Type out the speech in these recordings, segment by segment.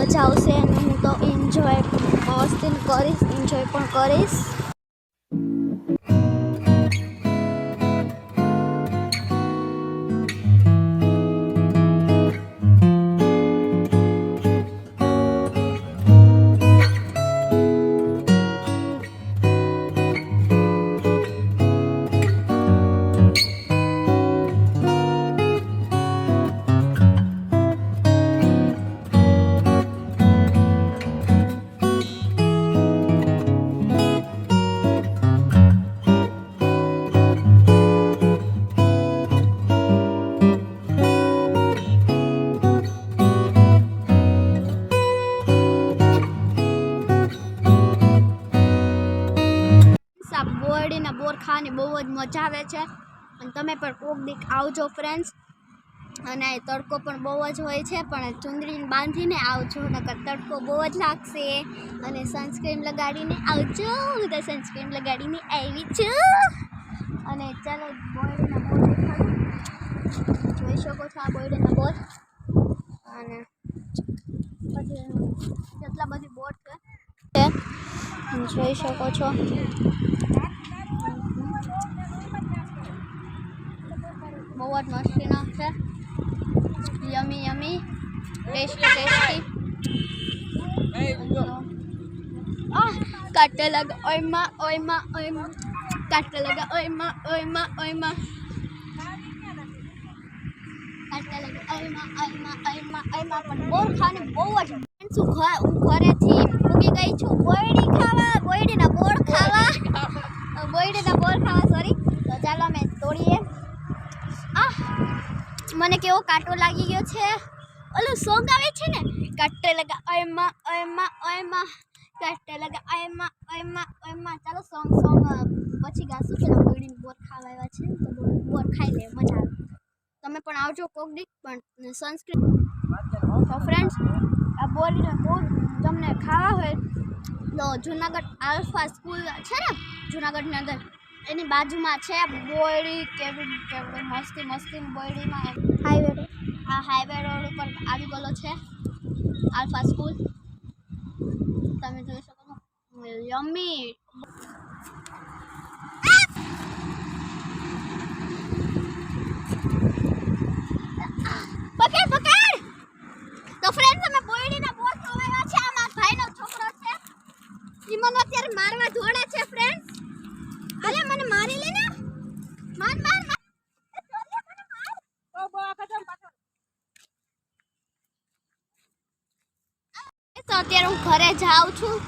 મજા આવશે અને હું તો એન્જોય મસ્તી કરીશ, એન્જોય પણ કરીશ. બોરડીના બોર ખાવાની બહુ જ મજા આવે છે અને તમે પણ કોક દીક આવજો ફ્રેન્ડ્સ. અને તડકો પણ બહુ જ હોય છે, પણ ચુંદડીને બાંધીને આવજો, નકર તડકો બહુ જ લાગશે. અને સનસ્ક્રીન લગાડીને આવજો, હું તો સનસ્ક્રીન લગાડીને આવી છું. અને ચાલો બોરડીના બોર દેખાડું, જોઈ શકો છો આ બોરડીના બોર. અને પછી કેટલા બધી બોર છે જોઈ શકો છો. બહુ જ મસ્તીના છે, યમી યમી, ટેસ્ટી ટેસ્ટી. કાટે લગા ઓયમાં ઓયમાં ઓયમાં, કાટે લગા ઓયમાં ઓયમાં ઓયમાં, કાટે લગા ઓયમાં ઓયમાં ઓયમાં ઓયમાં. પણ બોર ખાવાની બહુ જ હું ઘરેથી ઉગી ગઈ છું બોયડી ખાવા, બોયડીના બોર ખાવા, બોયડીના બોર ખાવા સોરી. તો ચાલો અમે તોડીએ. મને કેવો કાંટો લાગી ગયો છે. ઓલું સોંગ આવે છે ને, કાટે લગા ઓયમાં ઓયમાં ઓયમાં, કાટે લગા ઓયમાં ઓયમાં ઓયમાં. ચાલો સોંગ પછી ગાશું. પેલા બોયડીની બોર ખાવા આવ્યા છે તો બોર ખાઈ લે, મજા આવે. તમે પણ આવજો કોક દી. પણ સનસ્ક્રીન તો ફ્રેન્ડ્સ, આ બોરડીનો બોર તમને ખાવા હોય તો જુનાગઢ આલ્ફા સ્કૂલ છે ને જુનાગઢની અંદર, એની બાજુમાં છે બોયડી. કેવી મસ્તી મસ્તી બોયડીમાં હાઈવે, આ હાઈવે રોડ ઉપર આવી ગયેલો છે આલ્ફા સ્કૂલ, તમે જોઈ શકો છો. યમ્મી. પકડ પકડ. તો ફ્રેન્ડ્સ, અમે બોયડીના બોર ખવાયા છે. આ મારા ભાઈનો છોકરો છે, ઈ મને અત્યારે મારવા જોડે છે ફ્રેન્ડ્સ. અરે મને મારી લે ને, માર માર માર. તો અત્યારે હું ઘરે જાઉં છું.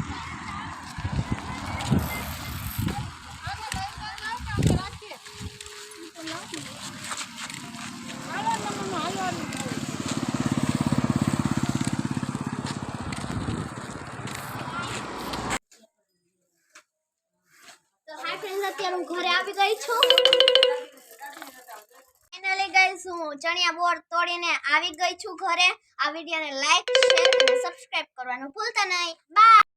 અત્યારે હું ઘરે આવી ગઈ છું. ફાઇનલી ગાઈસ, હું ચણિયા બોર તોડીને આવી ગઈ છું ઘરે. આ વિડીયોને લાઈક, શેર અને સબસ્ક્રાઇબ કરવાનું ભૂલતા નહીં. બાય.